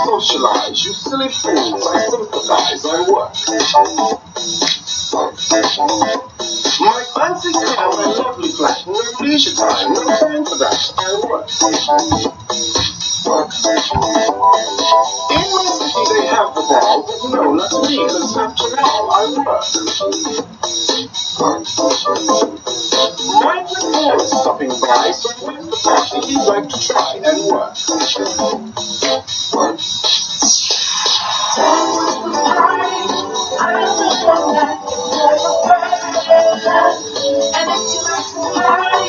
Socialize, you silly fools, I sympathize, I work. My fancy car, my lovely flat, no leisure time, no time for that, I work. In my city they have the ball, but no, not me, cause after all, I work. My friend Paul is stopping by, so when's the party he'd like to try and work. And if you like to party,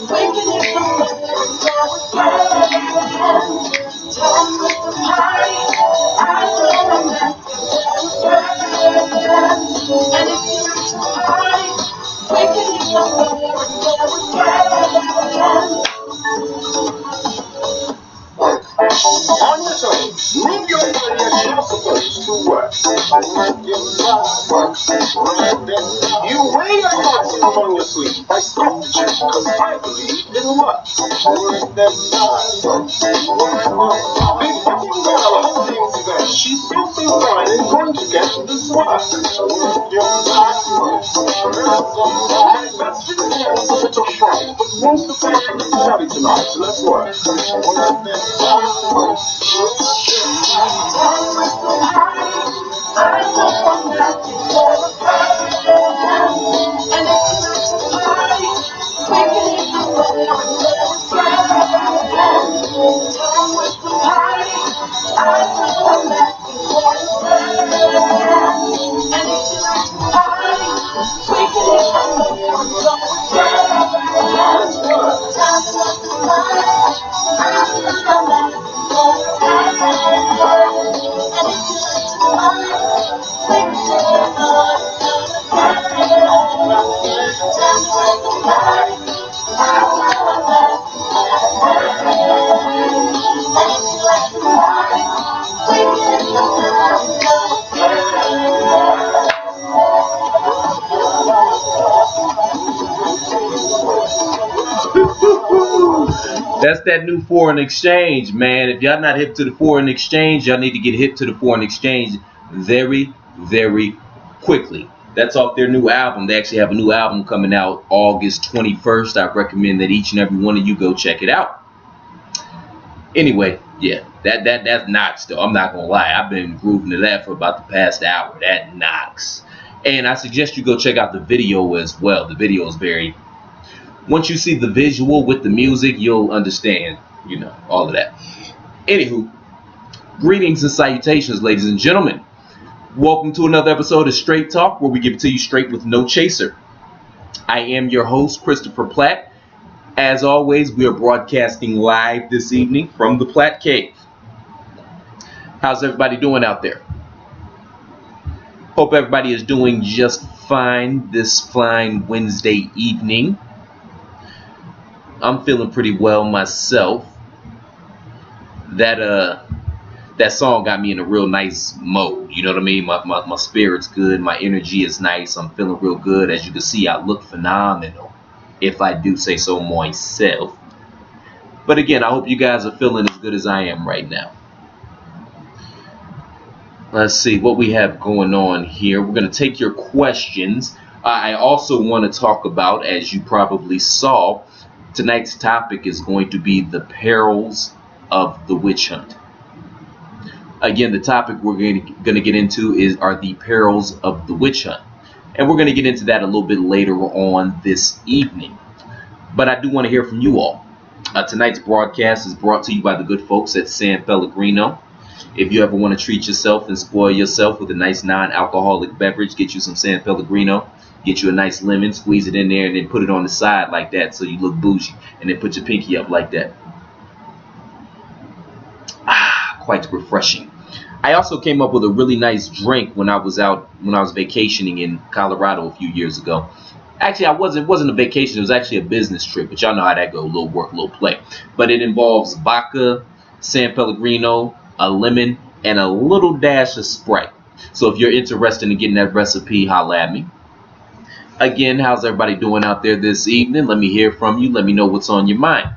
we can hit the floor and go again. Time with the party, I feel romantic again. And if you like to party, we can hit the floor and go again. On your toes, move your body as you're supposed to work. You wear your heart on your sleeve by sculpture, cause I believe in work. Big fucking girl holding to that, she's simply fine and going to get this work. My best friend has a little fright, but wants to play with the party tonight, so let's work. That's that new foreign exchange, man. If y'all not hip to the foreign exchange, y'all need to get hip to the foreign exchange very, very quickly. That's off their new album. They actually have a new album coming out August 21st. I recommend that each and every one of you go check it out. Anyway, yeah, that's knocks though. I'm not gonna lie. I've been grooving to that for about the past hour. That knocks. And I suggest you go check out the video as well. The video is very... Once you see the visual with the music, you'll understand, all of that. Anywho, greetings and salutations, ladies and gentlemen. Welcome to another episode of Straight Talk, where we give it to you straight with no chaser. I am your host, Christopher Platt. As always, we are broadcasting live this evening from the Platt Cave. How's everybody doing out there? Hope everybody is doing just fine this fine Wednesday evening. I'm feeling pretty well myself. That song got me in a real nice mode. You know what I mean? My spirit's good. My energy is nice. I'm feeling real good. As you can see, I look phenomenal, if I do say so myself. But again, I hope you guys are feeling as good as I am right now. Let's see what we have going on here. We're going to take your questions. I also want to talk about, as you probably saw, tonight's topic is going to be the perils of the witch hunt. Again, the topic we're going to get into are the perils of the witch hunt. And we're going to get into that a little bit later on this evening. But I do want to hear from you all. Tonight's broadcast is brought to you by the good folks at San Pellegrino. If you ever want to treat yourself and spoil yourself with a nice non-alcoholic beverage, get you some San Pellegrino. Get you a nice lemon, squeeze it in there, and then put it on the side like that so you look bougie. And then put your pinky up like that. quite refreshing. I also came up with a really nice drink when I was vacationing in Colorado a few years ago. Actually, it wasn't a vacation, it was actually a business trip, but y'all know how that goes, little work, little play. But it involves vodka, San Pellegrino, a lemon, and a little dash of Sprite. So if you're interested in getting that recipe, holla at me. Again, how's everybody doing out there this evening? Let me hear from you. Let me know what's on your mind.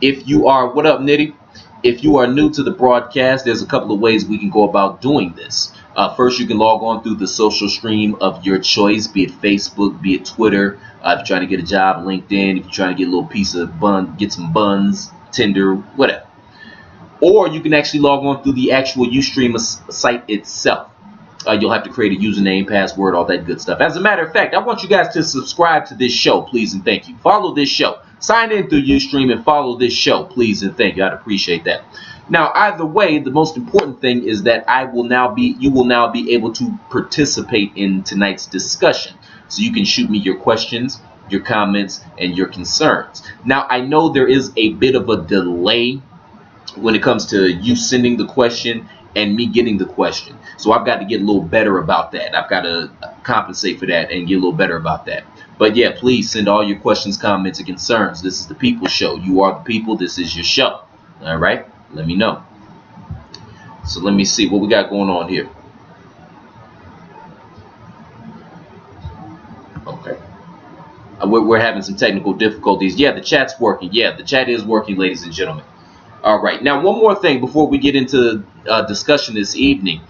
If you are, what up, Nitty? If you are new to the broadcast, there's a couple of ways we can go about doing this. First, you can log on through the social stream of your choice, be it Facebook, be it Twitter. If you're trying to get a job, LinkedIn. If you're trying to get a little piece of bun, get some buns, Tinder, whatever. Or you can actually log on through the actual Ustream site itself. You'll have to create a username, password, all that good stuff. As a matter of fact, I want you guys to subscribe to this show, please and thank you. Follow this show. Sign in through Ustream and follow this show, please and thank you. I'd appreciate that. Now, either way, the most important thing is that you will now be able to participate in tonight's discussion. So you can shoot me your questions, your comments, and your concerns. Now, I know there is a bit of a delay when it comes to you sending the question and me getting the question. So I've got to get a little better about that. I've got to compensate for that and get a little better about that. But yeah, please send all your questions, comments, and concerns. This is the People Show. You are the people. This is your show. All right? Let me know. So let me see what we got going on here. Okay. We're having some technical difficulties. Yeah, the chat's working. Yeah, the chat is working, ladies and gentlemen. All right. Now, one more thing before we get into discussion this evening.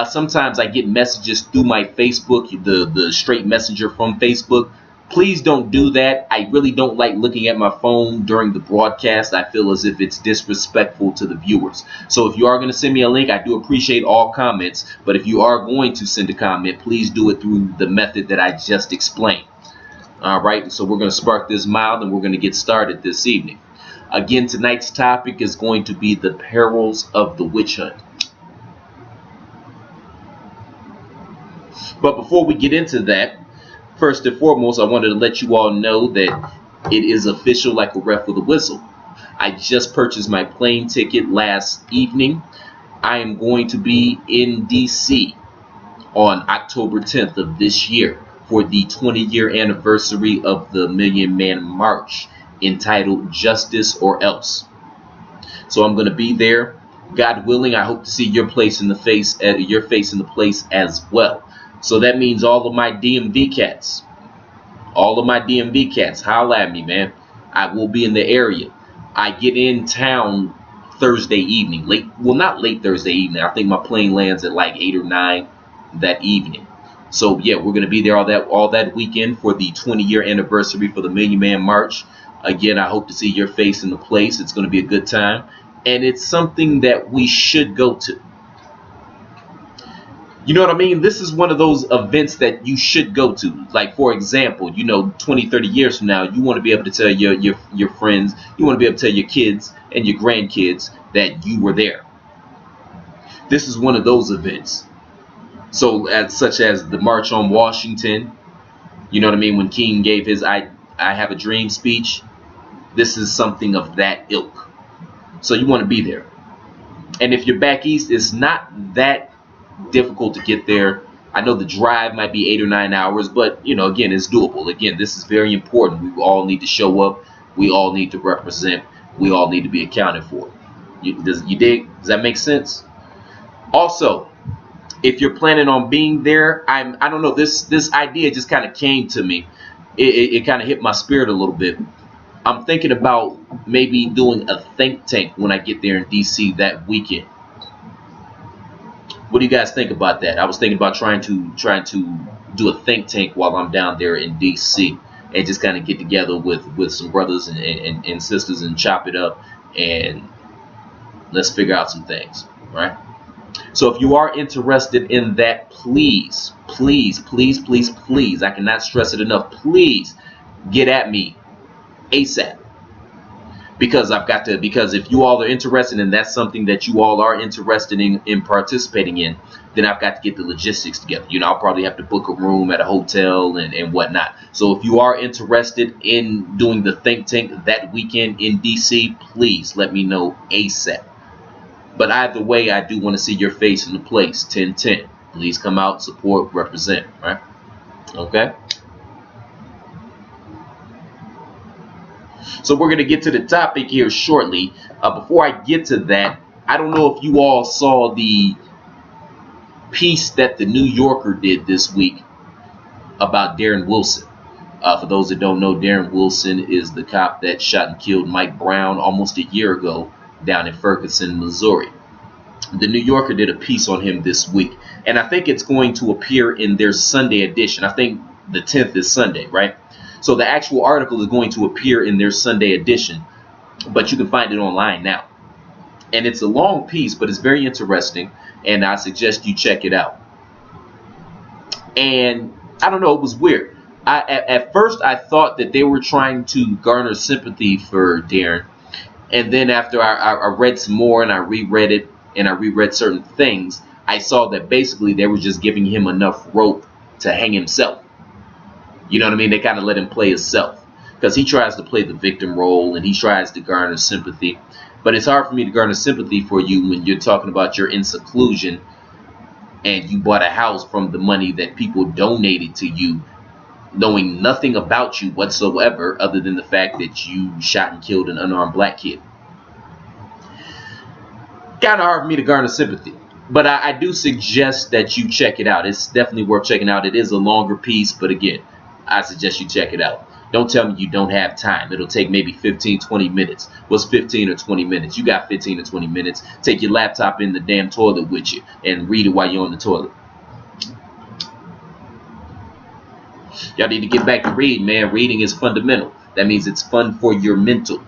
Sometimes I get messages through my Facebook, the straight messenger from Facebook. Please don't do that. I really don't like looking at my phone during the broadcast. I feel as if it's disrespectful to the viewers. So if you are going to send me a link, I do appreciate all comments. But if you are going to send a comment, please do it through the method that I just explained. All right. So we're going to spark this mild and we're going to get started this evening. Again, tonight's topic is going to be the perils of the witch hunt. But before we get into that, first and foremost, I wanted to let you all know that it is official like a ref with a whistle. I just purchased my plane ticket last evening. I am going to be in D.C. on October 10th of this year for the 20-year anniversary of the Million Man March, entitled Justice or Else. So I'm going to be there. God willing, I hope to see your face in the place as well. So that means all of my DMV cats, holla at me, man. I will be in the area. I get in town Thursday evening, not late Thursday evening. I think my plane lands at like 8 or 9 that evening. So yeah, we're going to be there all that weekend for the 20-year anniversary for the Million Man March. Again, I hope to see your face in the place. It's going to be a good time. And it's something that we should go to. You know what I mean? This is one of those events that you should go to. Like, for example, 20, 30 years from now, you want to be able to tell your friends, you want to be able to tell your kids and your grandkids that you were there. This is one of those events. So, such as the March on Washington, you know what I mean? When King gave his I Have a Dream speech, this is something of that ilk. So you want to be there. And if you're back east, it's not that difficult to get there. I know the drive might be 8 or 9 hours, but again, it's doable. Again, this is very important. We all need to show up. We all need to represent. We all need to be accounted for. You dig? Does that make sense? Also, if you're planning on being there, I don't know, this idea just kind of came to me. It kind of hit my spirit a little bit. I'm thinking about maybe doing a think tank when I get there in DC that weekend. What do you guys think about that? I was thinking about trying to do a think tank while I'm down there in DC and just kind of get together with some brothers and sisters and chop it up and let's figure out some things, right? So if you are interested in that, please, I cannot stress it enough, please get at me ASAP. Because if you all are interested and that's something that you all are interested in participating in, then I've got to get the logistics together. I'll probably have to book a room at a hotel and whatnot. So if you are interested in doing the think tank that weekend in DC, please let me know ASAP. But either way, I do want to see your face in the place. 1010. Please come out, support, represent. Right? Okay. So we're going to get to the topic here shortly. Before I get to that, I don't know if you all saw the piece that the New Yorker did this week about Darren Wilson. For those that don't know, Darren Wilson is the cop that shot and killed Mike Brown almost a year ago down in Ferguson, Missouri. The New Yorker did a piece on him this week, and I think it's going to appear in their Sunday edition. I think the 10th is Sunday, right? So the actual article is going to appear in their Sunday edition, but you can find it online now. And it's a long piece, but it's very interesting, and I suggest you check it out. And I don't know, it was weird. At first, I thought that they were trying to garner sympathy for Darren, and then after I read some more and I reread it and I reread certain things, I saw that basically they were just giving him enough rope to hang himself. You know what I mean? They kind of let him play himself because he tries to play the victim role and he tries to garner sympathy. But it's hard for me to garner sympathy for you when you're talking about you're in seclusion and you bought a house from the money that people donated to you, knowing nothing about you whatsoever other than the fact that you shot and killed an unarmed black kid. Kind of hard for me to garner sympathy. But I do suggest that you check it out. It's definitely worth checking out. It is a longer piece, but again, I suggest you check it out. Don't tell me you don't have time. It'll take maybe 15, 20 minutes. What's 15 or 20 minutes? You got 15 or 20 minutes. Take your laptop in the damn toilet with you and read it while you're on the toilet. Y'all need to get back to reading, man. Reading is fundamental. That means it's fun for your mental.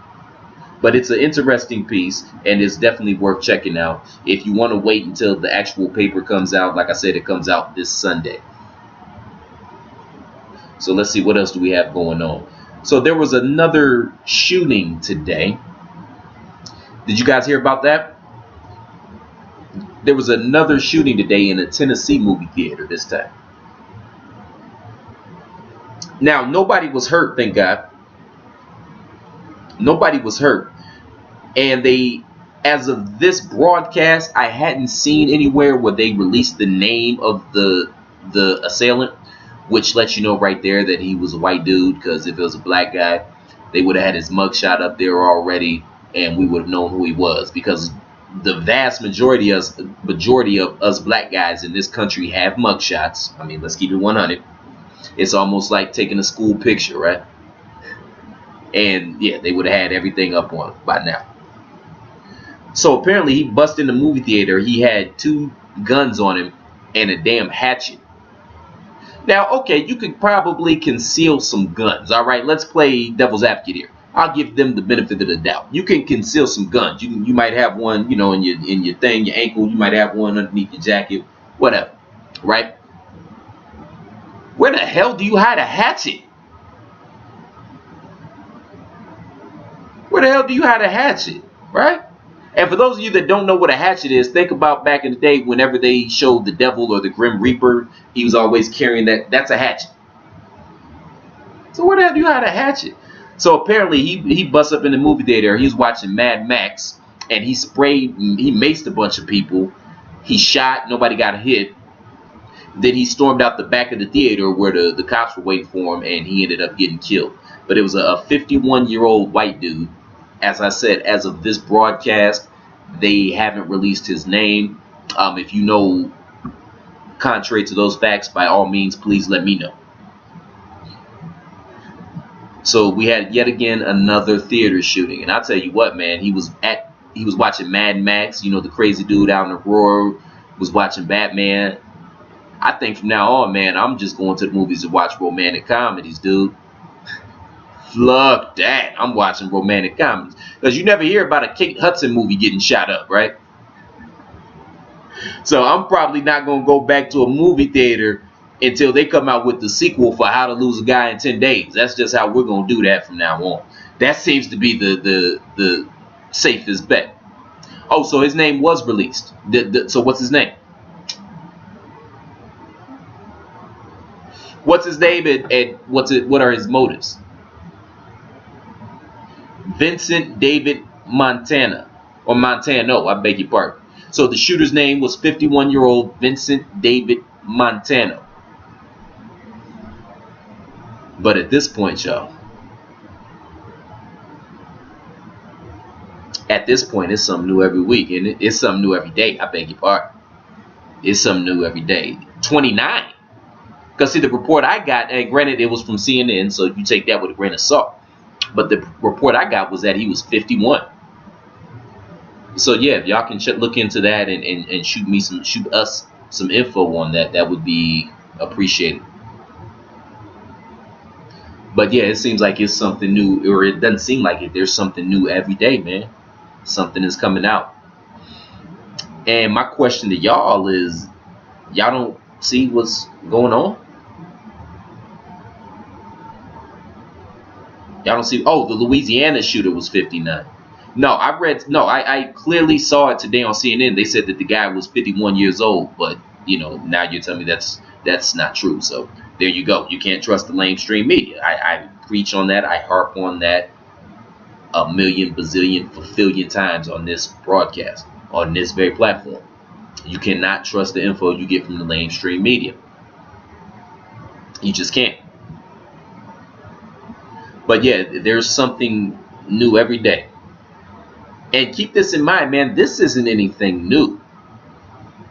But it's an interesting piece, and it's definitely worth checking out. If you want to wait until the actual paper comes out, like I said, it comes out this Sunday. So let's see, what else do we have going on? So there was another shooting today. Did you guys hear about that? There was another shooting today in a Tennessee movie theater this time. Now, nobody was hurt, thank God. Nobody was hurt. And they, as of this broadcast, I hadn't seen anywhere where they released the name of the assailant, which lets you know right there that he was a white dude, because if it was a black guy, they would have had his mugshot up there already, and we would have known who he was, because the vast majority of us black guys in this country have mugshots. I mean, let's keep it 100. It's almost like taking a school picture, right? And yeah, they would have had everything up on it by now. So apparently he busted in the movie theater. He had 2 guns on him and a damn hatchet. Now, okay, you could probably conceal some guns. All right, let's play devil's advocate here. I'll give them the benefit of the doubt. You can conceal some guns. You might have one, you know, in your thing, your ankle. You might have one underneath your jacket, whatever, right? Where the hell do you hide a hatchet? Where the hell do you hide a hatchet, right? And for those of you that don't know what a hatchet is, think about back in the day whenever they showed the devil or the Grim Reaper, he was always carrying that. That's a hatchet. So where the hell do you hide a hatchet? So apparently he busts up in the movie theater. He was watching Mad Max, and he maced a bunch of people. He shot, nobody got hit. Then he stormed out the back of the theater where the cops were waiting for him, and he ended up getting killed. But it was a 51-year-old white dude. As I said, as of this broadcast, they haven't released his name. If you know contrary to those facts, by all means, please let me know. So we had yet again another theater shooting, and I'll tell you what, man, he was watching Mad Max. You know, the crazy dude out in Aurora was watching Batman. I think from now on, man, I'm just going to the movies to watch romantic comedies, dude. Fuck that. I'm watching romantic comedies. Because you never hear about a Kate Hudson movie getting shot up, right? So I'm probably not going to go back to a movie theater until they come out with the sequel for How to Lose a Guy in 10 Days. That's just how we're going to do that from now on. That seems to be the safest bet. Oh, so his name was released. So what's his name? What's his name and what are his motives? Vincent David Montano, or Montano, I beg your pardon. So the shooter's name was 51-year-old Vincent David Montano. But at this point, y'all, at this point, it's something new every week, and it's something new every day. I beg your pardon. It's something new every day. 29. Because see, the report I got, and granted it was from CNN, so you take that with a grain of salt. But the report I got was that he was 51. So yeah, if y'all can look into that and shoot us some info on that, that would be appreciated. But yeah, it seems like it's something new, or it doesn't seem like it. There's something new every day, man. Something is coming out. And my question to y'all is, y'all don't see what's going on? Y'all don't see? Oh, the Louisiana shooter was 59. No, I clearly saw it today on CNN. They said that the guy was 51 years old, but now you're telling me that's not true. So there you go. You can't trust the lamestream media. I preach on that. I harp on that a million, bazillion, fulfillion times on this broadcast, on this very platform. You cannot trust the info you get from the lamestream media. You just can't. But yeah, there's something new every day. And keep this in mind, man, this isn't anything new.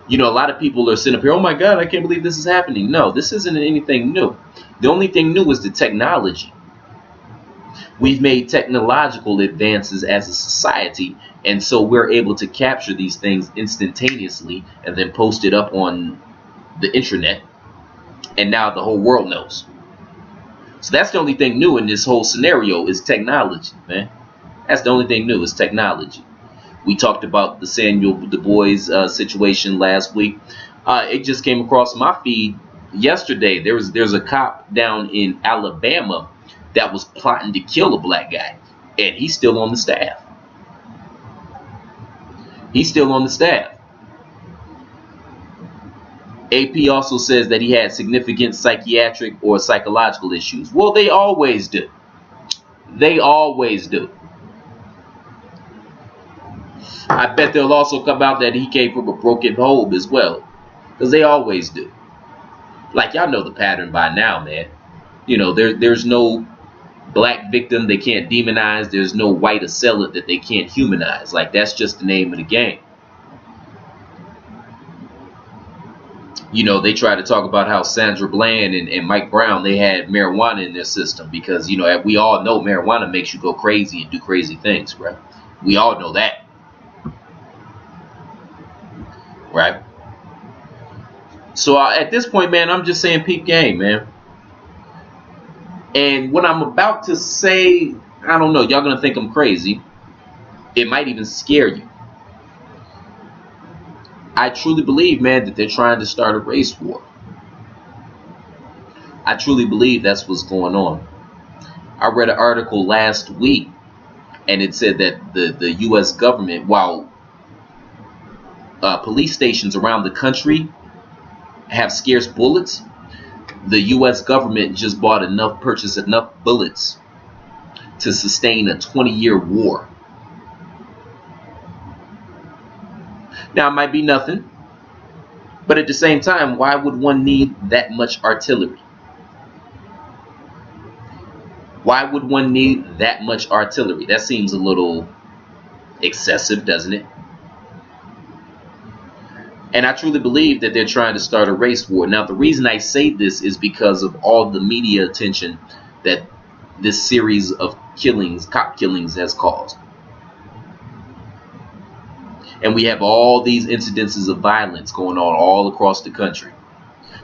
A lot of people are sitting up here, oh my God, I can't believe this is happening. No, this isn't anything new. The only thing new is the technology. We've made technological advances as a society, and so we're able to capture these things instantaneously and then post it up on the internet, and now the whole world knows. So that's the only thing new in this whole scenario is technology, man. That's the only thing new is technology. We talked about the Samuel Du Bois situation last week. It just came across my feed yesterday. There's a cop down in Alabama that was plotting to kill a black guy, and he's still on the staff. He's still on the staff. AP also says that he had significant psychiatric or psychological issues. Well, they always do. They always do. I bet they'll also come out that he came from a broken home as well, because they always do. Like, y'all know the pattern by now, man. There's no black victim they can't demonize. There's no white assailant that they can't humanize. Like, that's just the name of the game. They try to talk about how Sandra Bland and Mike Brown, they had marijuana in their system because, we all know marijuana makes you go crazy and do crazy things, right? We all know that. Right? So at this point, man, I'm just saying peep game, man. And what I'm about to say, I don't know, y'all gonna think I'm crazy. It might even scare you. I truly believe, man, that they're trying to start a race war. I truly believe that's what's going on. I read an article last week, and it said that the U.S. government, while police stations around the country have scarce bullets, the U.S. government just purchased enough bullets to sustain a 20-year war. Now, it might be nothing, but at the same time, why would one need that much artillery? Why would one need that much artillery? That seems a little excessive, doesn't it? And I truly believe that they're trying to start a race war. Now, the reason I say this is because of all the media attention that this series of cop killings, has caused. And we have all these incidences of violence going on all across the country.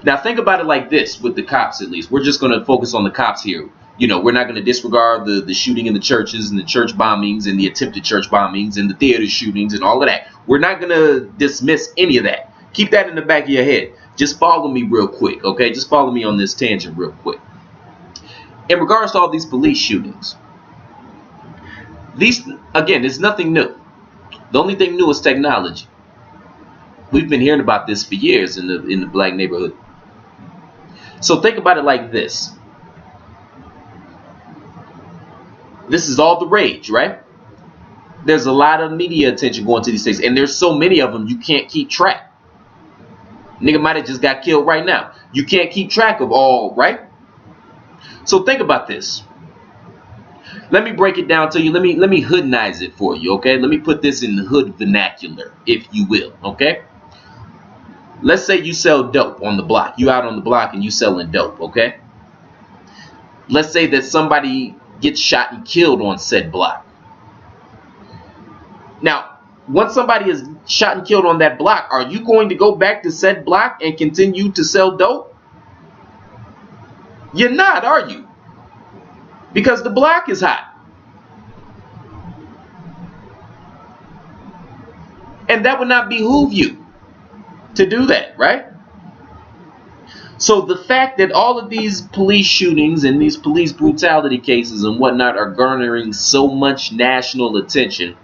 Now, think about it like this with the cops, at least. We're just going to focus on the cops here. We're not going to disregard the shooting in the churches and the church bombings and the attempted church bombings and the theater shootings and all of that. We're not going to dismiss any of that. Keep that in the back of your head. Just follow me real quick, okay? Just follow me on this tangent real quick. In regards to all these police shootings, again, it's nothing new. The only thing new is technology. We've been hearing about this for years in the black neighborhood. So think about it like this. This is all the rage, right? There's a lot of media attention going to these things, and there's so many of them you can't keep track. Nigga might have just got killed right now. You can't keep track of all, right? So think about this. Let me break it down to you. Let me hoodnize it for you, okay? Let me put this in the hood vernacular, if you will, okay? Let's say you sell dope on the block. You out on the block and you selling dope, okay? Let's say that somebody gets shot and killed on said block. Now, once somebody is shot and killed on that block, are you going to go back to said block and continue to sell dope? You're not, are you? Because the block is hot. And that would not behoove you to do that, right? So the fact that all of these police shootings and these police brutality cases and whatnot are garnering so much national attention,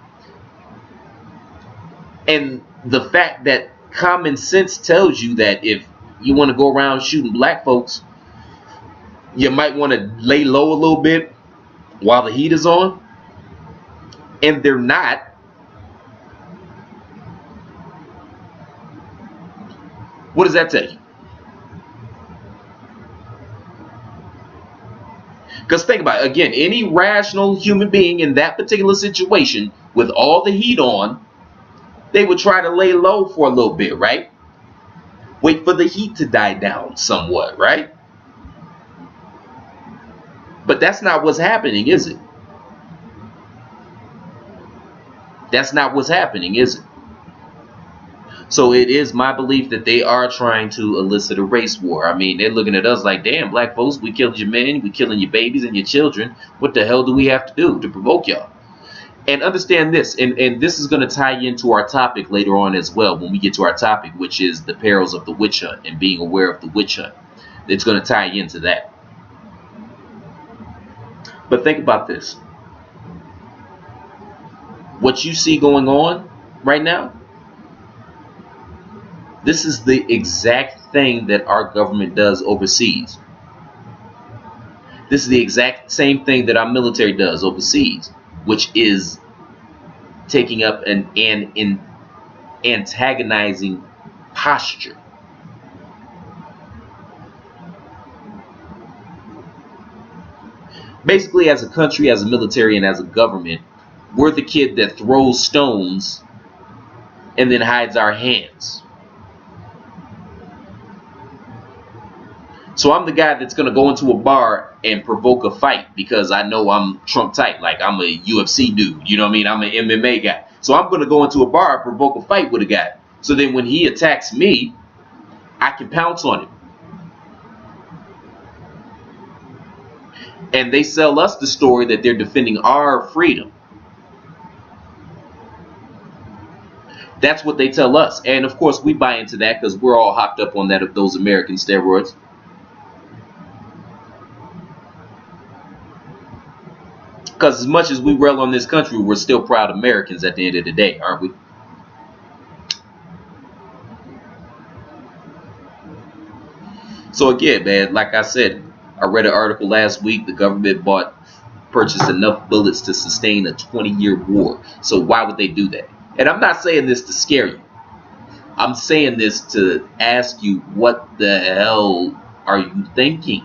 and the fact that common sense tells you that if you want to go around shooting black folks, you might want to lay low a little bit while the heat is on, and they're not. What does that tell you? Because think about it, again, any rational human being in that particular situation with all the heat on, they would try to lay low for a little bit, right? Wait for the heat to die down somewhat, right? But that's not what's happening, is it? That's not what's happening, is it? So it is my belief that they are trying to elicit a race war. I mean, they're looking at us like, damn, black folks, we killing your men, we killing your babies and your children. What the hell do we have to do to provoke y'all? And understand this, and this is going to tie into our topic later on as well when we get to our topic, which is the perils of the witch hunt and being aware of the witch hunt. It's going to tie into that. But think about this. What you see going on right now, this is the exact thing that our government does overseas. This is the exact same thing that our military does overseas, which is taking up an antagonizing posture. Basically, as a country, as a military, and as a government, we're the kid that throws stones and then hides our hands. So I'm the guy that's going to go into a bar and provoke a fight because I know I'm Trump tight. Like, I'm a UFC dude. You know what I mean? I'm an MMA guy. So I'm going to go into a bar and provoke a fight with a guy. So then when he attacks me, I can pounce on him. And they sell us the story that they're defending our freedom. That's what they tell us. And of course, we buy into that because we're all hopped up on that, those American steroids. Because as much as we rail on this country, we're still proud Americans at the end of the day, aren't we? So again, man, like I said, I read an article last week. The government purchased enough bullets to sustain a 20-year war. So why would they do that? And I'm not saying this to scare you. I'm saying this to ask you, what the hell are you thinking?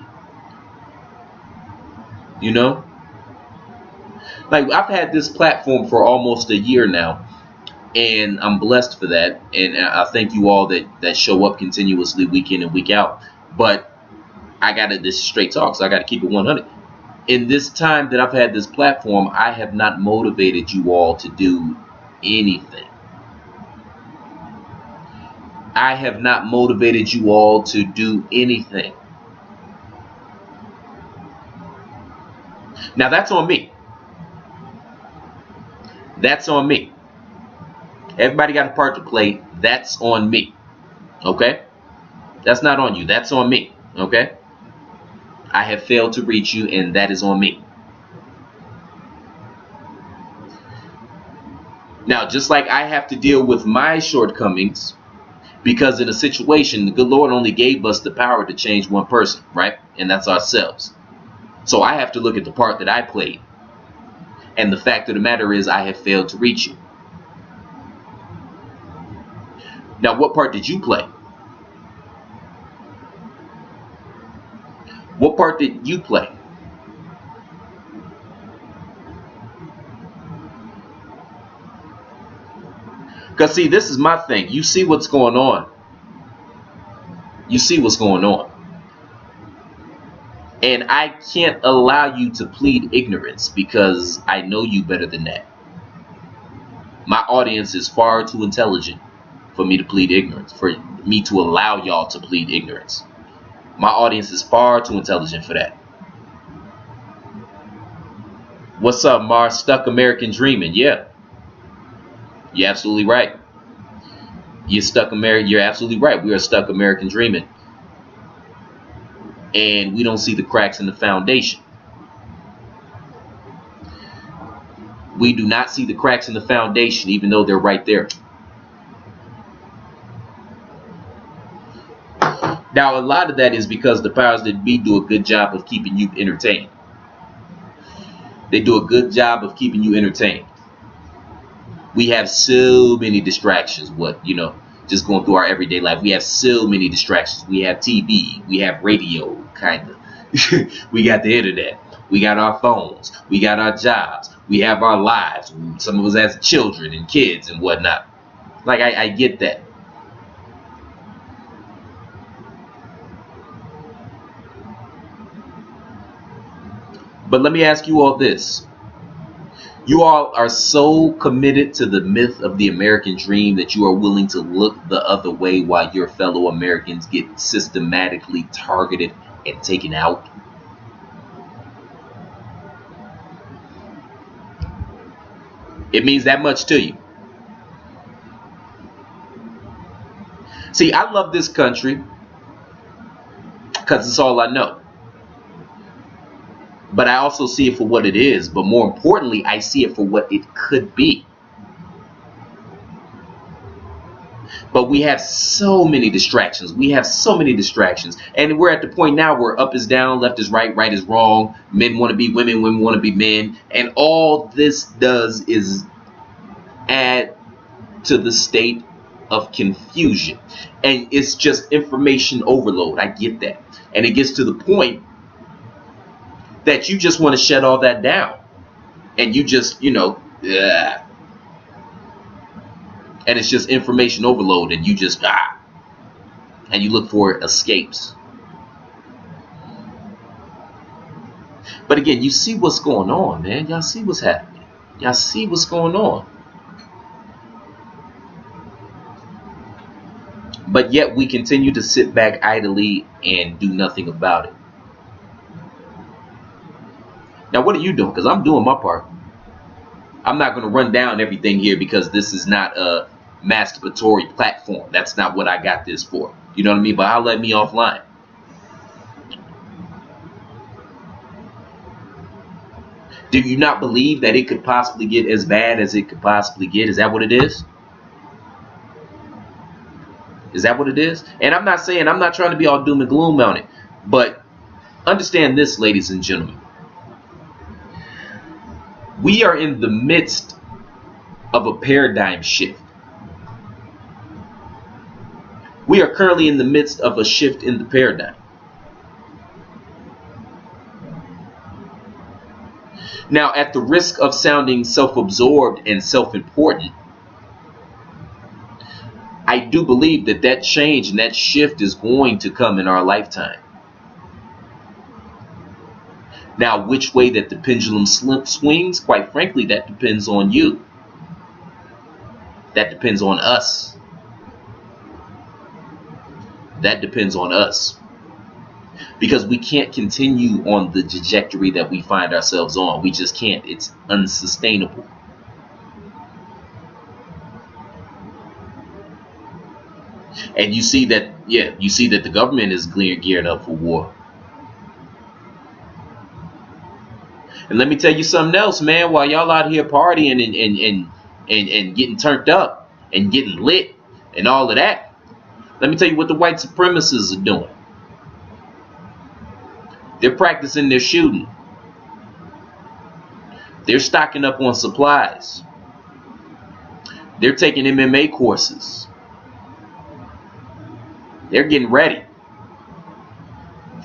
You know? Like, I've had this platform for almost a year now, and I'm blessed for that. And I thank you all that show up continuously week in and week out. But this is straight talk, so I got to keep it 100. In this time that I've had this platform, I have not motivated you all to do anything. I have not motivated you all to do anything. Now, that's on me. That's on me. Everybody got a part to play. That's on me. Okay? That's not on you. That's on me. Okay? I have failed to reach you, and that is on me. Now, just like I have to deal with my shortcomings, because in a situation, the good Lord only gave us the power to change one person, right? And that's ourselves. So I have to look at the part that I played. And the fact of the matter is, I have failed to reach you. Now, what part did you play? What part did you play? Because, see, this is my thing. You see what's going on. You see what's going on. And I can't allow you to plead ignorance because I know you better than that. My audience is far too intelligent for me to plead ignorance, for me to allow y'all to plead ignorance. My audience is far too intelligent for that. What's up, Mar? Stuck American dreaming. Yeah, you're absolutely right. You're absolutely right. We are stuck American dreaming. And we don't see the cracks in the foundation. We do not see the cracks in the foundation, even though they're right there. Now, a lot of that is because the powers that be do a good job of keeping you entertained. They do a good job of keeping you entertained. We have so many distractions. Just going through our everyday life, we have so many distractions. We have TV, we have radio, kind of. We got the internet, we got our phones, we got our jobs, we have our lives. Some of us as children and kids and whatnot. Like, I get that. But let me ask you all this. You all are so committed to the myth of the American dream that you are willing to look the other way while your fellow Americans get systematically targeted and taken out. It means that much to you. See, I love this country because it's all I know. But I also see it for what it is. But more importantly, I see it for what it could be. But we have so many distractions. And we're at the point now where up is down, left is right, right is wrong. Men want to be women, women want to be men. And all this does is add to the state of confusion. And it's just information overload. I get that. And it gets to the point that you just want to shut all that down. And you just, and it's just information overload, and you just and you look for escapes. But again, you see what's going on, man. Y'all see what's happening. Y'all see what's going on. But yet we continue to sit back idly and do nothing about it. Now, what are you doing? Because I'm doing my part. I'm not going to run down everything here because this is not a masturbatory platform. That's not what I got this for. You know what I mean? But I'll let me offline. Do you not believe that it could possibly get as bad as it could possibly get? Is that what it is? Is that what it is? And I'm not trying to be all doom and gloom on it. But understand this, ladies and gentlemen. We are in the midst of a paradigm shift. We are currently in the midst of a shift in the paradigm. Now, at the risk of sounding self-absorbed and self-important, I do believe that change and that shift is going to come in our lifetime. Now, which way that the pendulum swings, quite frankly, that depends on you. That depends on us. That depends on us. Because we can't continue on the trajectory that we find ourselves on. We just can't. It's unsustainable. And you see that the government is gearing up for war. And let me tell you something else, man. While y'all out here partying and getting turned up and getting lit and all of that, let me tell you what the white supremacists are doing. They're practicing their shooting. They're stocking up on supplies. They're taking MMA courses. They're getting ready.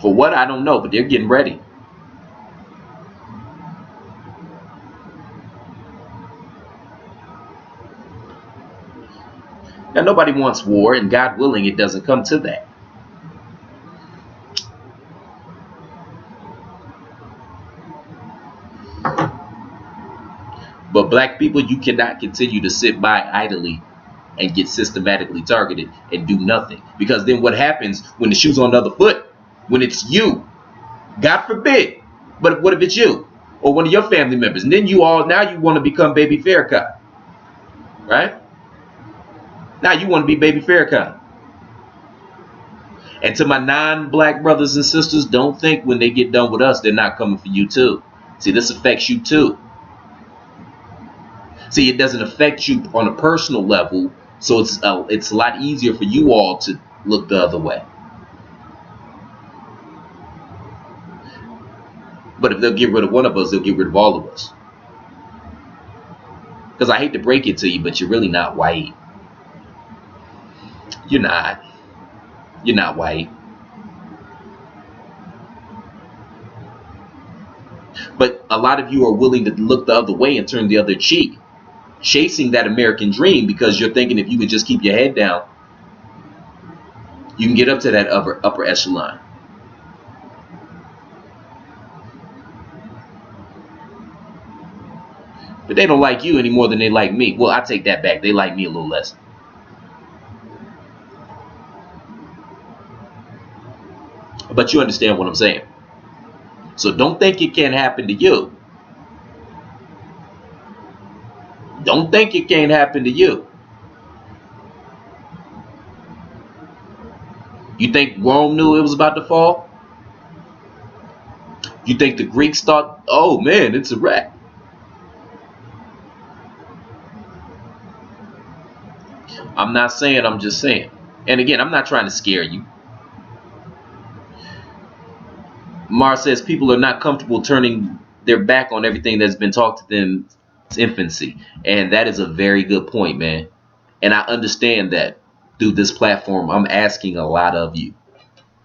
For what, I don't know, but they're getting ready. Now, nobody wants war, and God willing, it doesn't come to that. But black people, you cannot continue to sit by idly and get systematically targeted and do nothing. Because then what happens when the shoe's on the other foot? When it's you, God forbid, but what if it's you or one of your family members? And then you want to become Baby Farrakhan, right? Now you want to be Baby Farrakhan. And to my non-black brothers and sisters, don't think when they get done with us, they're not coming for you too. See, this affects you too. See, it doesn't affect you on a personal level, so it's a lot easier for you all to look the other way. But if they'll get rid of one of us, they'll get rid of all of us. Because I hate to break it to you, but you're really not white. You're not. You're not white. But a lot of you are willing to look the other way and turn the other cheek, chasing that American dream because you're thinking if you could just keep your head down, you can get up to that upper echelon. But they don't like you any more than they like me. Well, I take that back. They like me a little less. But you understand what I'm saying. So don't think it can't happen to you. Don't think it can't happen to you. You think Rome knew it was about to fall? You think the Greeks thought, oh man, it's a wreck? I'm not saying, I'm just saying. And again, I'm not trying to scare you. Mar says people are not comfortable turning their back on everything that's been taught to them since infancy. And that is a very good point, man. And I understand that through this platform, I'm asking a lot of you.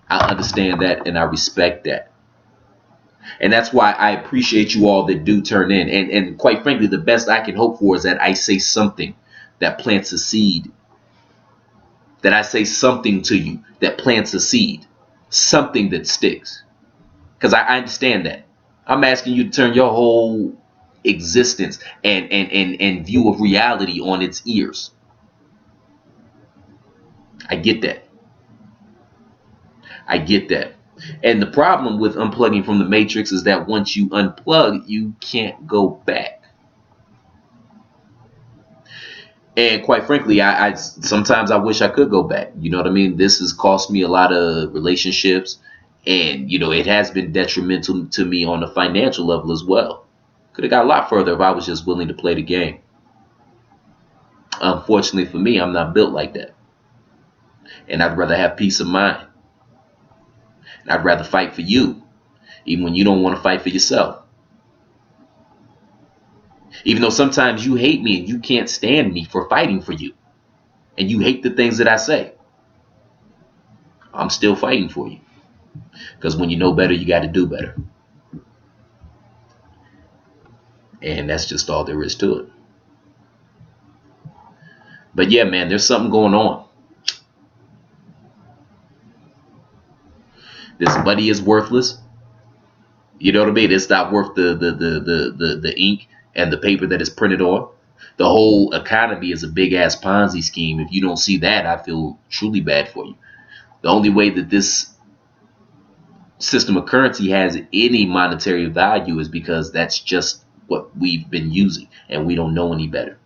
I understand that and I respect that. And that's why I appreciate you all that do turn in. And quite frankly, the best I can hope for is that I say something that plants a seed. That I say something to you that plants a seed. Something that sticks. Because I understand that. I'm asking you to turn your whole existence and view of reality on its ears. I get that. I get that. And the problem with unplugging from the matrix is that once you unplug, you can't go back. And quite frankly, I sometimes I wish I could go back. You know what I mean? This has cost me a lot of relationships. And, it has been detrimental to me on a financial level as well. Could have got a lot further if I was just willing to play the game. Unfortunately for me, I'm not built like that. And I'd rather have peace of mind. And I'd rather fight for you, even when you don't want to fight for yourself. Even though sometimes you hate me and you can't stand me for fighting for you. And you hate the things that I say. I'm still fighting for you. Because when you know better, you got to do better. And that's just all there is to it. But yeah, man, there's something going on. This money is worthless. You know what I mean? It's not worth the ink and the paper that it's printed on. The whole economy is a big ass Ponzi scheme. If you don't see that, I feel truly bad for you. The only way that this system of currency has any monetary value is because that's just what we've been using and we don't know any better.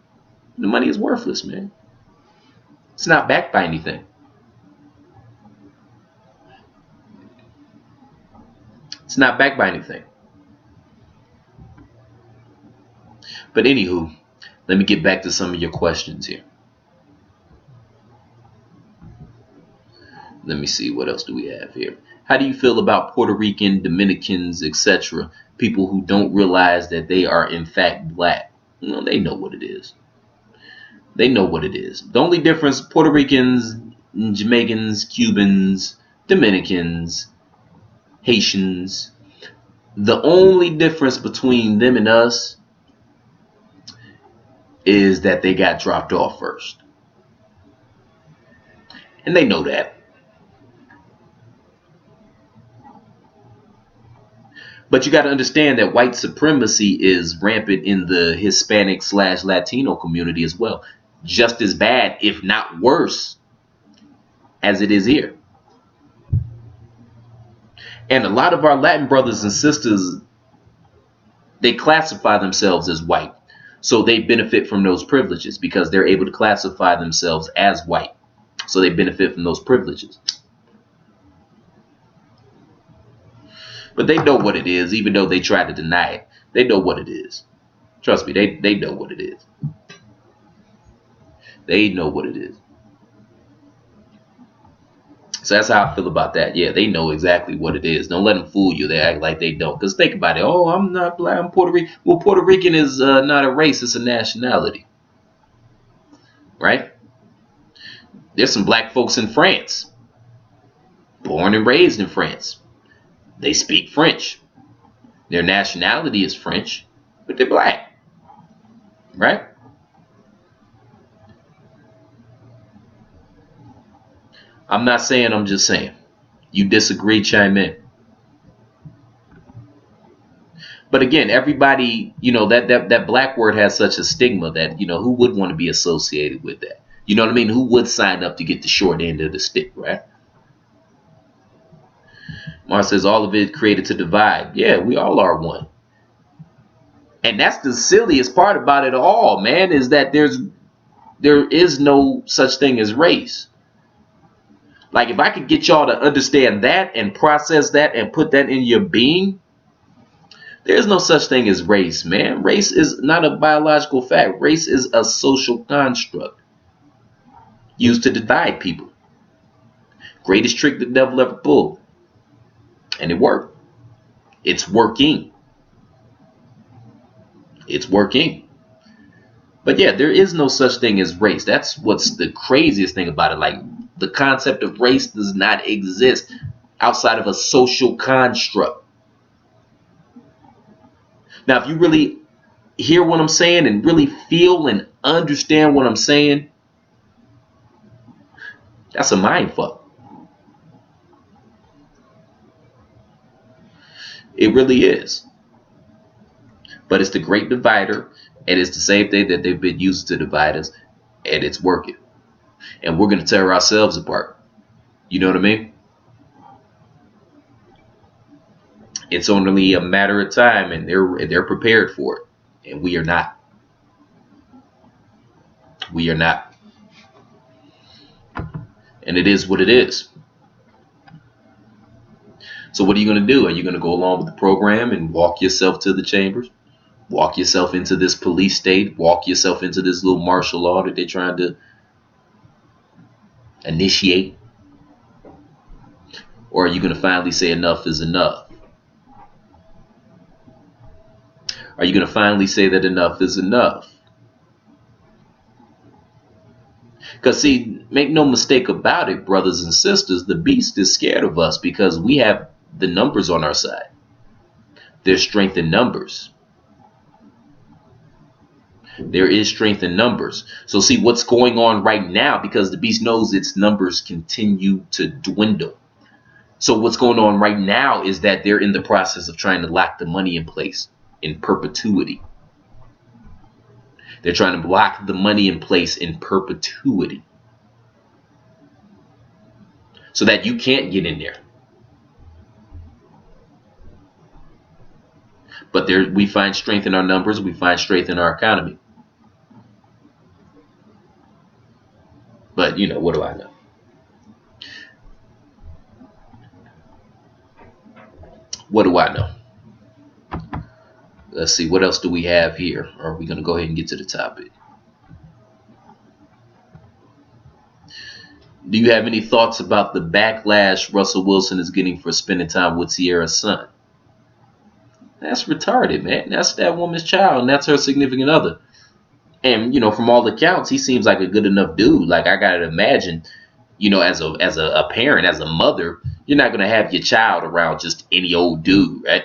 The money is worthless, man. It's not backed by anything. It's not backed by anything. But anywho, let me get back to some of your questions here. Let me see, what else do we have here? How do you feel about Puerto Rican, Dominicans, etc.? People who don't realize that they are in fact black. Well, they know what it is. They know what it is. The only difference, Puerto Ricans, Jamaicans, Cubans, Dominicans, Haitians, the only difference between them and us is that they got dropped off first. And they know that. But you got to understand that white supremacy is rampant in the Hispanic/Latino community as well. Just as bad, if not worse, as it is here. And a lot of our Latin brothers and sisters, they classify themselves as white. So they benefit from those privileges because they're able to classify themselves as white. So they benefit from those privileges. But they know what it is, even though they try to deny it. They know what it is. Trust me, they know what it is. They know what it is. So that's how I feel about that. Yeah, they know exactly what it is. Don't let them fool you. They act like they don't. Because think about it. Oh, I'm not black. I'm Puerto Rican. Well, Puerto Rican is not a race. It's a nationality. Right? There's some black folks in France. Born and raised in France. They speak French. Their nationality is French. But they're black. Right? I'm not saying, I'm just saying. You disagree, chime in. But again, everybody, that black word has such a stigma that, who would want to be associated with that? You know what I mean? Who would sign up to get the short end of the stick, right? Mars says all of it created to divide. Yeah, we all are one. And that's the silliest part about it all, man, is that there is no such thing as race. Like, if I could get y'all to understand that and process that and put that in your being, there's no such thing as race, man. Race is not a biological fact. Race is a social construct used to divide people. Greatest trick the devil ever pulled. And it worked. It's working. It's working. But yeah, there is no such thing as race. That's what's the craziest thing about it. Like, the concept of race does not exist outside of a social construct. Now, if you really hear what I'm saying and really feel and understand what I'm saying, that's a mind fuck. It really is. But it's the great divider, and it's the same thing that they've been used to divide us, and it's working. And we're going to tear ourselves apart. You know what I mean? It's only a matter of time, and they're prepared for it, and we are not. We are not. And it is what it is. So what are you going to do? Are you going to go along with the program and walk yourself to the chambers? Walk yourself into this police state? Walk yourself into this little martial law that they're trying to initiate? Or are you going to finally say enough is enough? Are you going to finally say that enough is enough? Because, see, make no mistake about it, brothers and sisters, the beast is scared of us because we have the numbers on our side. There's strength in numbers. There is strength in numbers. So see what's going on right now, because the beast knows its numbers continue to dwindle. So what's going on right now is that they're in the process of trying to lock the money in place in perpetuity. They're trying to lock the money in place in perpetuity so that you can't get in there. But we find strength in our numbers. We find strength in our economy. But, what do I know? What do I know? Let's see. What else do we have here? Or are we going to go ahead and get to the topic? Do you have any thoughts about the backlash Russell Wilson is getting for spending time with Sierra's son? That's retarded, man. That's that woman's child, and that's her significant other. And from all accounts, he seems like a good enough dude. Like, I gotta imagine, as a parent, as a mother, you're not gonna have your child around just any old dude, right?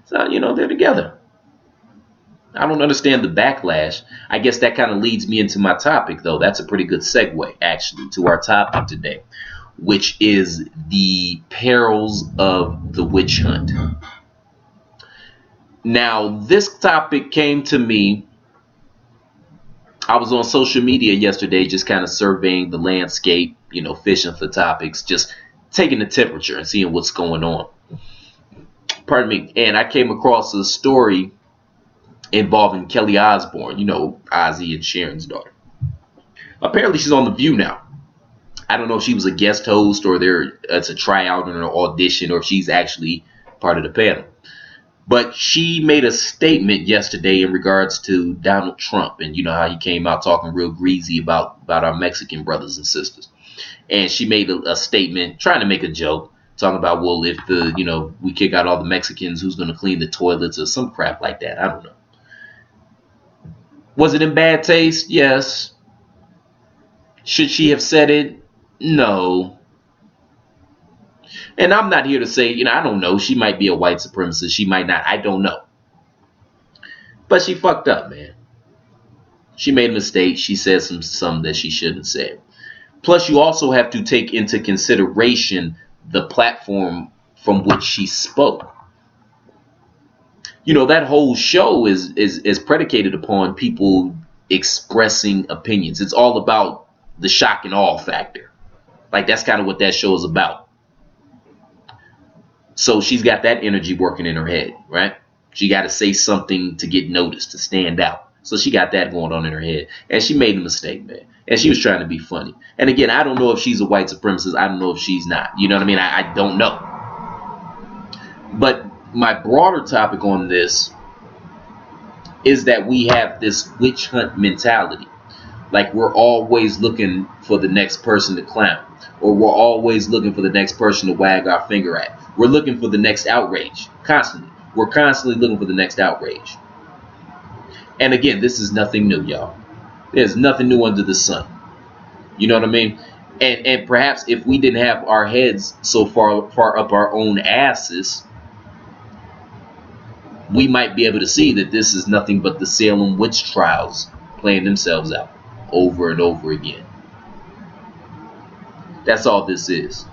So they're together. I don't understand the backlash. I guess that kind of leads me into my topic, though. That's a pretty good segue, actually, to our topic today, which is the perils of the witch hunt. Now, this topic came to me. I was on social media yesterday, just kind of surveying the landscape, fishing for topics, just taking the temperature and seeing what's going on. Pardon me. And I came across a story involving Kelly Osbourne, Ozzy and Sharon's daughter. Apparently she's on The View now. I don't know if she was a guest host or it's a tryout or an audition, or if she's actually part of the panel. But she made a statement yesterday in regards to Donald Trump, and how he came out talking real greasy about our Mexican brothers and sisters. And she made a statement trying to make a joke, talking about, well, if we kick out all the Mexicans, who's going to clean the toilets or some crap like that. I don't know. Was it in bad taste? Yes. Should she have said it? No. And I'm not here to say, I don't know. She might be a white supremacist. She might not. I don't know. But she fucked up, man. She made a mistake. She said some that she shouldn't have said. Plus, you also have to take into consideration the platform from which she spoke. That whole show is predicated upon people expressing opinions. It's all about the shock and awe factor. Like, that's kind of what that show is about. So she's got that energy working in her head, right? She got to say something to get noticed, to stand out. So she got that going on in her head. And she made a mistake, man. And she was trying to be funny. And again, I don't know if she's a white supremacist. I don't know if she's not. You know what I mean? I don't know. But my broader topic on this is that we have this witch hunt mentality. Like, we're always looking for the next person to clown, or we're always looking for the next person to wag our finger at. We're looking for the next outrage constantly. We're constantly looking for the next outrage. And again, this is nothing new, y'all. There's nothing new under the sun. You know what I mean? And perhaps if we didn't have our heads so far up our own asses, we might be able to see that this is nothing but the Salem witch trials playing themselves out over and over again. That's all this is.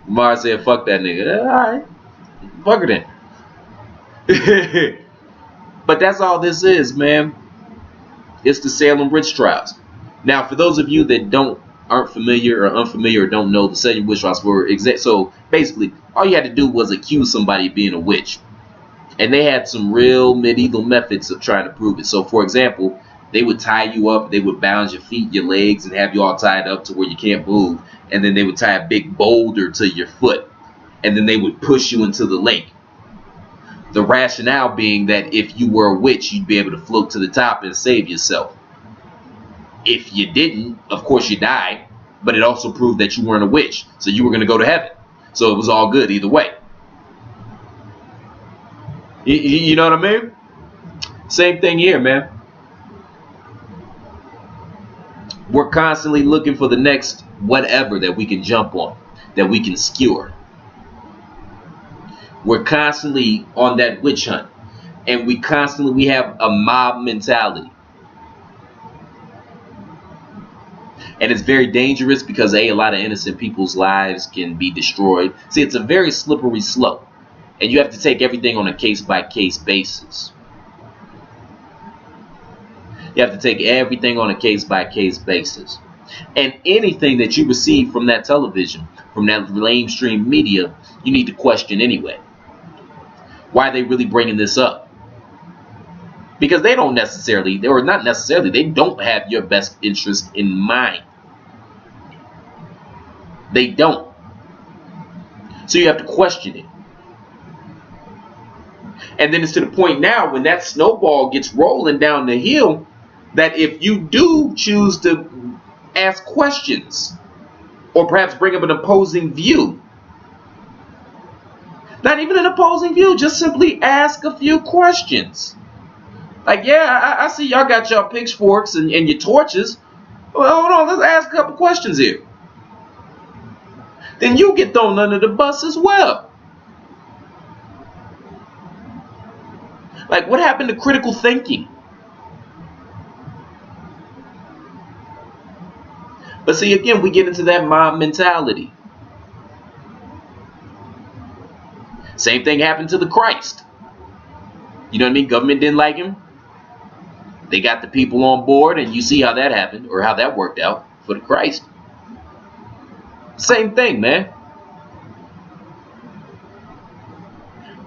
Mars said, fuck that nigga. All right. Fuck her then. But that's all this is, man. It's the Salem witch trials. Now, for those of you that aren't familiar or unfamiliar or don't know, the Salem witch trials were so basically all you had to do was accuse somebody of being a witch. And they had some real medieval methods of trying to prove it. So, for example, they would tie you up, they would bound your feet, your legs, and have you all tied up to where you can't move. And then they would tie a big boulder to your foot. And then they would push you into the lake. The rationale being that if you were a witch, you'd be able to float to the top and save yourself. If you didn't, of course you died, but it also proved that you weren't a witch, so you were going to go to heaven. So it was all good either way. You know what I mean? Same thing here, man. We're constantly looking for the next whatever that we can jump on, that we can skewer. We're constantly on that witch hunt, and we have a mob mentality. And it's very dangerous because a lot of innocent people's lives can be destroyed. See, it's a very slippery slope, and you have to take everything on a case-by-case basis. You have to take everything on a case-by-case basis. And anything that you receive from that television, from that mainstream media, you need to question anyway. Why are they really bringing this up? Because they don't necessarily, or not necessarily, they don't have your best interest in mind. They don't. So you have to question it. And then it's to the point now when that snowball gets rolling down the hill that if you do choose to Ask questions, or perhaps bring up an opposing view. Not even an opposing view, just simply ask a few questions. Like, yeah, I see y'all got y'all pitchforks and your torches. Well, hold on, let's ask a couple questions here. Then you get thrown under the bus as well. Like, what happened to critical thinking? But see, again, we get into that mob mentality. Same thing happened to the Christ. You know what I mean? Government didn't like him. They got the people on board, and you see how that happened, or how that worked out for the Christ. Same thing, man.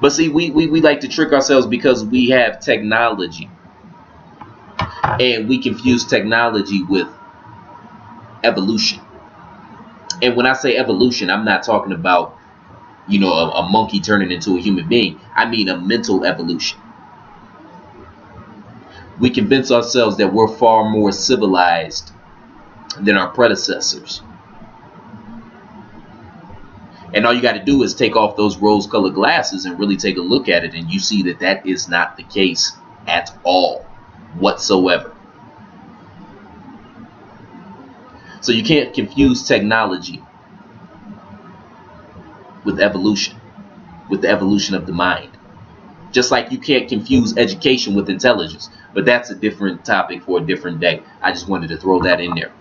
But see, we like to trick ourselves because we have technology. And we confuse technology with evolution. And when I say evolution, I'm not talking about, a monkey turning into a human being. I mean a mental evolution. We convince ourselves that we're far more civilized than our predecessors. And all you got to do is take off those rose-colored glasses and really take a look at it, and you see that that is not the case at all, whatsoever. So you can't confuse technology with evolution, with the evolution of the mind. Just like you can't confuse education with intelligence. But that's a different topic for a different day. I just wanted to throw that in there.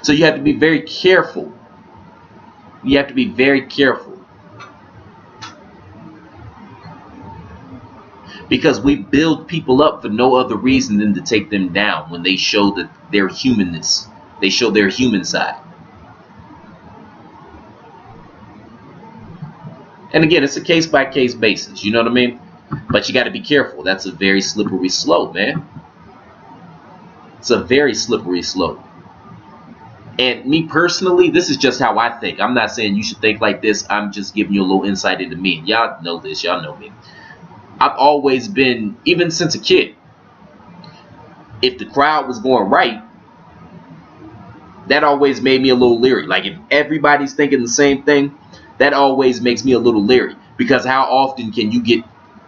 So you have to be very careful. You have to be very careful. Because we build people up for no other reason than to take them down when they show that their humanness. They show their human side. And again, it's a case-by-case basis. You know what I mean? But you got to be careful. That's a very slippery slope, man. It's a very slippery slope. And me personally, this is just how I think. I'm not saying you should think like this. I'm just giving you a little insight into me. Y'all know this. Y'all know me. I've always been, even since a kid, if the crowd was going right, that always made me a little leery. Like if everybody's thinking the same thing, that always makes me a little leery. Because how often can you get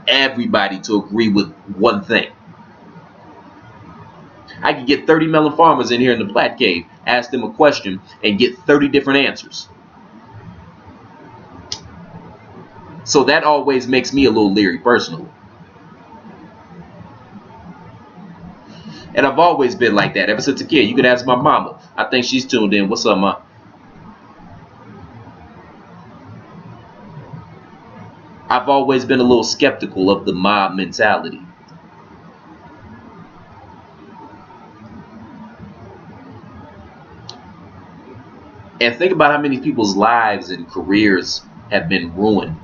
everybody to agree with one thing? I could get 30 melon farmers in here in the Black Cave, ask them a question, and get 30 different answers. So that always makes me a little leery personally. And I've always been like that ever since a kid. You could ask my mama. I think she's tuned in. What's up, Ma? I've always been a little skeptical of the mob mentality. And think about how many people's lives and careers have been ruined.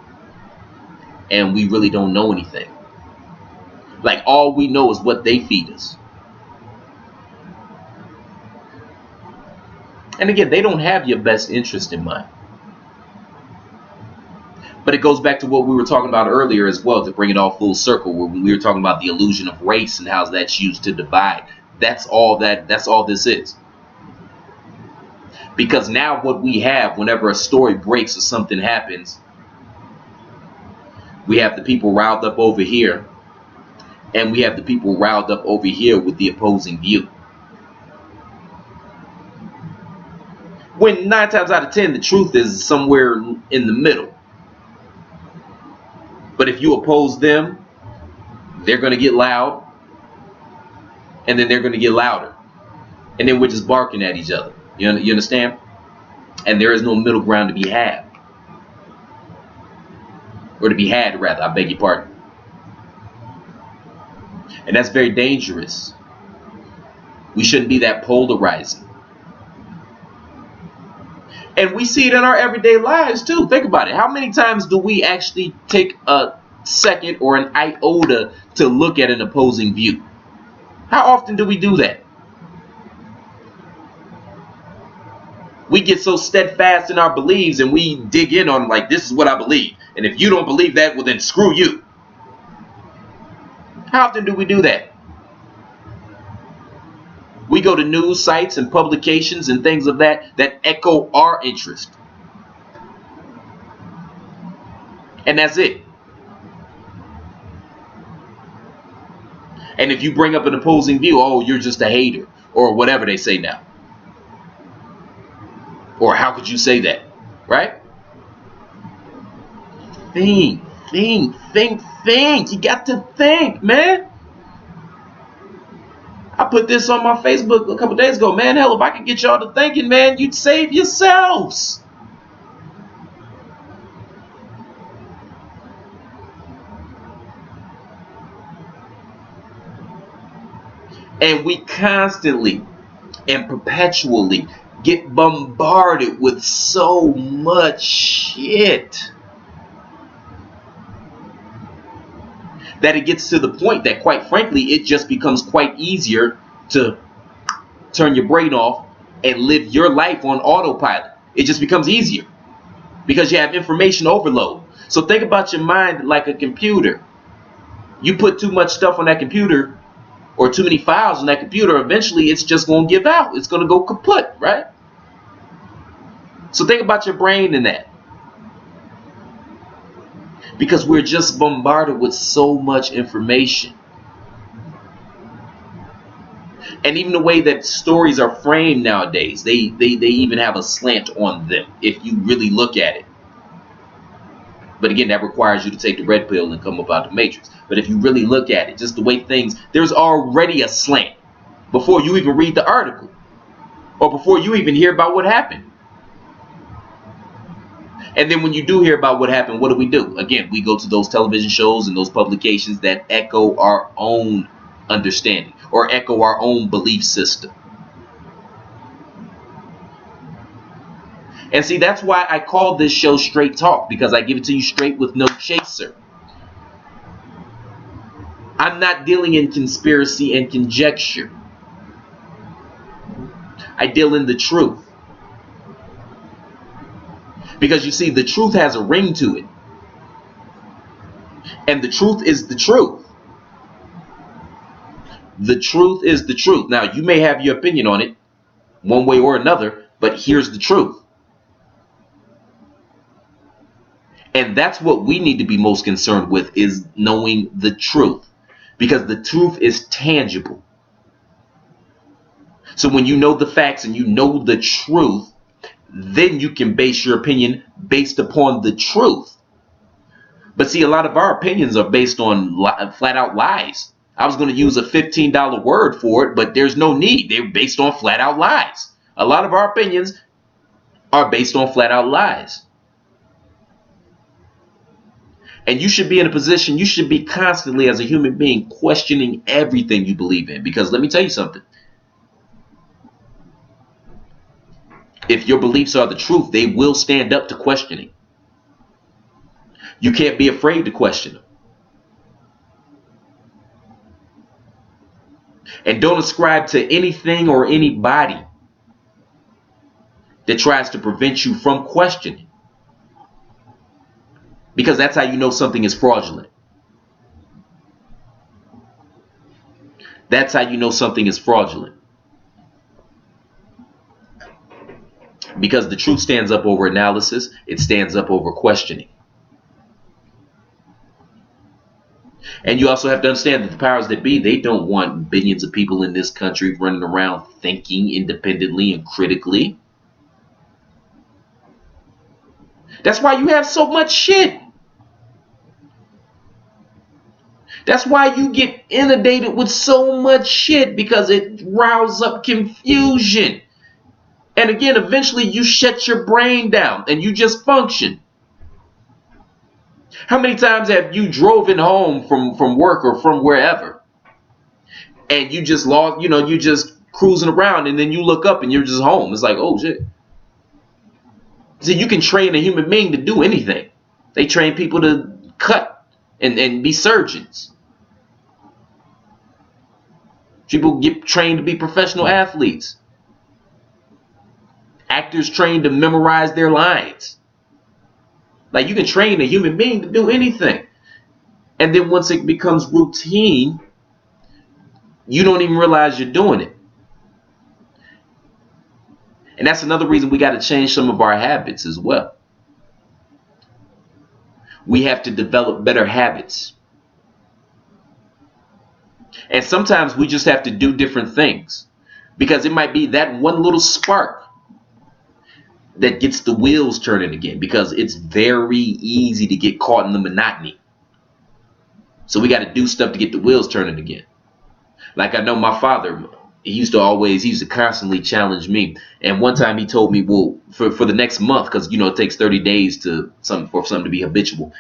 And we really don't know anything. Like all we know is what they feed us. And again, they don't have your best interest in mind. But it goes back to what we were talking about earlier as well, to bring it all full circle, where we were talking about the illusion of race and how that's used to divide. That's all this is. Because now what we have, whenever a story breaks or something happens, we have the people riled up over here, and we have the people riled up over here with the opposing view. When 9 times out of 10, the truth is somewhere in the middle. But if you oppose them, they're going to get loud, and then they're going to get louder. And then we're just barking at each other. You understand? And there is no middle ground to be had. Or to be had, rather. I beg your pardon. And that's very dangerous. We shouldn't be that polarizing. And we see it in our everyday lives too. Think about it. How many times do we actually take a second or an iota to look at an opposing view? How often do we do that? We get so steadfast in our beliefs and we dig in on like, this is what I believe. And if you don't believe that, well then screw you. How often do we do that? We go to news sites and publications and things of that echo our interest. And that's it. And if you bring up an opposing view, oh, you're just a hater, or whatever they say now. Or how could you say that? Right? Think. You got to think, man. I put this on my Facebook a couple days ago. Man, hell, if I could get y'all to thinking, man, you'd save yourselves. And we constantly and perpetually get bombarded with so much shit that it gets to the point that, quite frankly, it just becomes quite easier to turn your brain off and live your life on autopilot. It just becomes easier because you have information overload. So think about your mind like a computer. You put too much stuff on that computer, or too many files on that computer, eventually it's just going to give out. It's going to go kaput, right? So think about your brain in that. Because we're just bombarded with so much information. And even the way that stories are framed nowadays, they even have a slant on them if you really look at it. But again, that requires you to take the red pill and come up out the matrix. But if you really look at it, just the way things, there's already a slant before you even read the article or before you even hear about what happened. And then when you do hear about what happened, what do? Again, we go to those television shows and those publications that echo our own understanding or echo our own belief system. And see, that's why I call this show Straight Talk, because I give it to you straight with no chaser. I'm not dealing in conspiracy and conjecture. I deal in the truth. Because you see, the truth has a ring to it. And the truth is the truth. The truth is the truth. Now, you may have your opinion on it one way or another, but here's the truth. And that's what we need to be most concerned with, is knowing the truth. Because the truth is tangible. So when you know the facts and you know the truth, then you can base your opinion based upon the truth. But see, a lot of our opinions are based on flat out lies. I was going to use a $15 word for it, but there's no need. They're based on flat out lies. A lot of our opinions are based on flat out lies. And you should be in a position, you should be constantly, as a human being, questioning everything you believe in. Because let me tell you something. If your beliefs are the truth, they will stand up to questioning. You can't be afraid to question them. And don't ascribe to anything or anybody that tries to prevent you from questioning. Because that's how you know something is fraudulent. That's how you know something is fraudulent. Because the truth stands up over analysis. It stands up over questioning. And you also have to understand that the powers that be, they don't want billions of people in this country running around thinking independently and critically. That's why you have so much shit. That's why you get inundated with so much shit, because it rouses up confusion. And again, eventually you shut your brain down and you just function. How many times have you driven home from work or from wherever, and you just lost, you just cruising around, and then you look up and you're just home? It's like, oh shit. See, you can train a human being to do anything. They train people to cut and be surgeons. People get trained to be professional athletes. Actors trained to memorize their lines. Like, you can train a human being to do anything. And then once it becomes routine, you don't even realize you're doing it. And that's another reason we got to change some of our habits as well. We have to develop better habits. And sometimes we just have to do different things, because it might be that one little spark that gets the wheels turning again, because it's very easy to get caught in the monotony. So we got to do stuff to get the wheels turning again. Like, I know my father, he used to constantly challenge me. And one time he told me, well, for the next month, because, it takes 30 days for something to be habitual,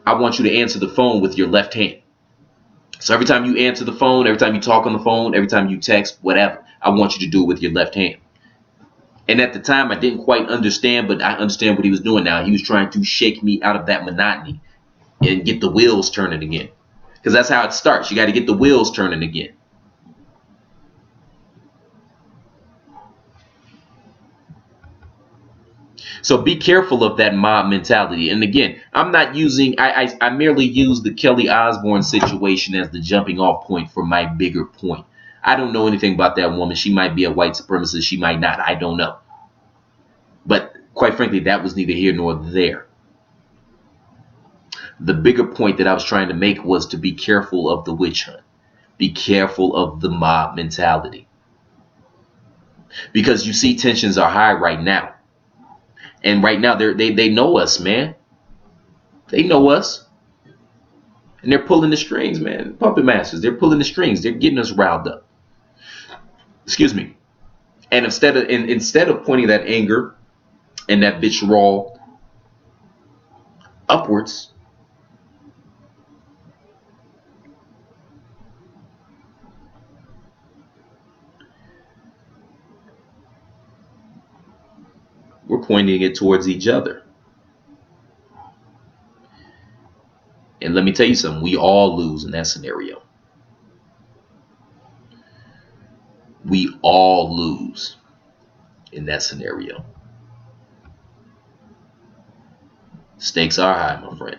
I want you to answer the phone with your left hand. So every time you answer the phone, every time you talk on the phone, every time you text, whatever, I want you to do it with your left hand. And at the time, I didn't quite understand, but I understand what he was doing now. He was trying to shake me out of that monotony and get the wheels turning again. Because that's how it starts. You got to get the wheels turning again. So be careful of that mob mentality. And again, I'm not using, I merely use the Kelly Osbourne situation as the jumping off point for my bigger point. I don't know anything about that woman. She might be a white supremacist. She might not. I don't know. But quite frankly, that was neither here nor there. The bigger point that I was trying to make was to be careful of the witch hunt. Be careful of the mob mentality. Because you see tensions are high right now. And right now they know us, man. They know us. And they're pulling the strings, man. Puppet masters, they're pulling the strings. They're getting us riled up. Excuse me. And instead of pointing that anger and that vitriol upwards, we're pointing it towards each other. And let me tell you something, we all lose in that scenario. We all lose in that scenario. Stakes are high, my friend.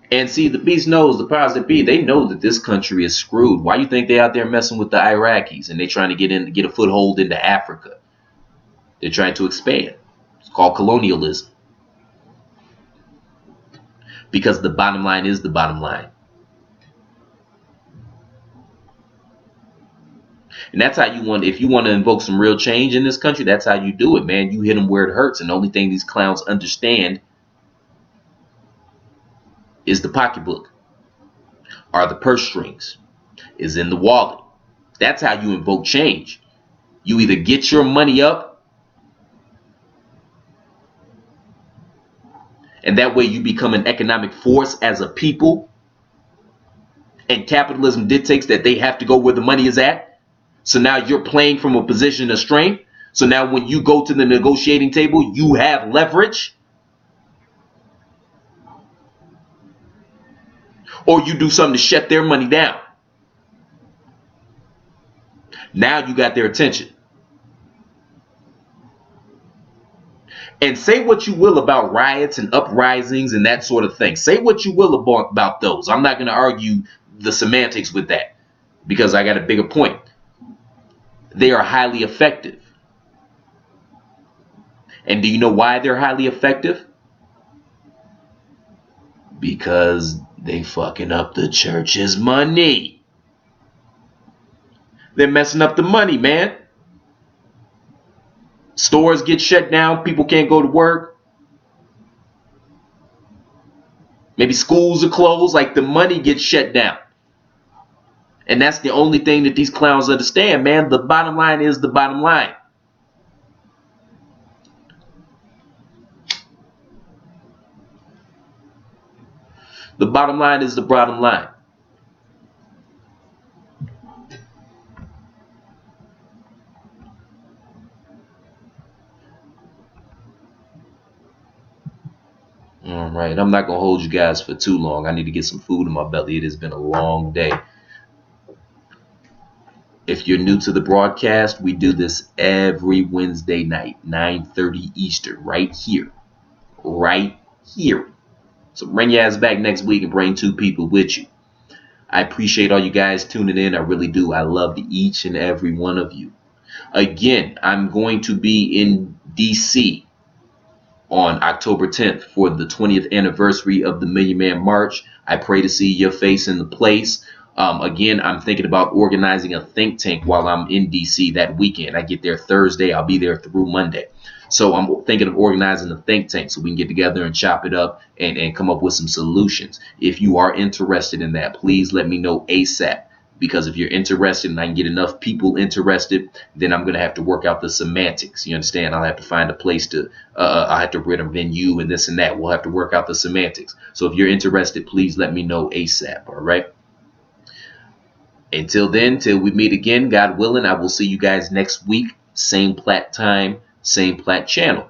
And see, the beast knows, the powers that be, they know that this country is screwed. Why you think they out there messing with the Iraqis and they trying to get a foothold into Africa? They're trying to expand. It's called colonialism. Because the bottom line is the bottom line. And that's how if you want to invoke some real change in this country, that's how you do it, man. You hit them where it hurts. And the only thing these clowns understand is the pocketbook, are the purse strings, is in the wallet. That's how you invoke change. You either get your money up, and that way you become an economic force as a people, and capitalism dictates that they have to go where the money is at. So now you're playing from a position of strength. So now when you go to the negotiating table, you have leverage. Or you do something to shut their money down. Now you got their attention. And say what you will about riots and uprisings and that sort of thing. Say what you will about those. I'm not going to argue the semantics with that, because I got a bigger point. They are highly effective. And do you know why they're highly effective? Because they fucking up the church's money. They're messing up the money, man. Stores get shut down. People can't go to work. Maybe schools are closed. Like, the money gets shut down. And that's the only thing that these clowns understand, man. The bottom line is the bottom line. The bottom line is the bottom line. All right, I'm not going to hold you guys for too long. I need to get some food in my belly. It has been a long day. If you're new to the broadcast, we do this every Wednesday night, 9:30 Eastern, right here. Right here. So bring your ass back next week and bring 2 people with you. I appreciate all you guys tuning in. I really do. I love each and every one of you. Again, I'm going to be in DC on October 10th for the 20th anniversary of the Million Man March. I pray to see your face in the place. Again, I'm thinking about organizing a think tank while I'm in DC that weekend. I get there Thursday. I'll be there through Monday. So I'm thinking of organizing a think tank so we can get together and chop it up and come up with some solutions. If you are interested in that, please let me know ASAP. Because if you're interested and I can get enough people interested, then I'm going to have to work out the semantics. You understand? I'll have to find a place to, I have to rent a venue and this and that. We'll have to work out the semantics. So if you're interested, please let me know ASAP. All right. Until then, till we meet again, God willing, I will see you guys next week. Same plat time, same plat channel.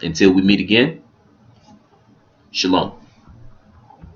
Until we meet again, shalom.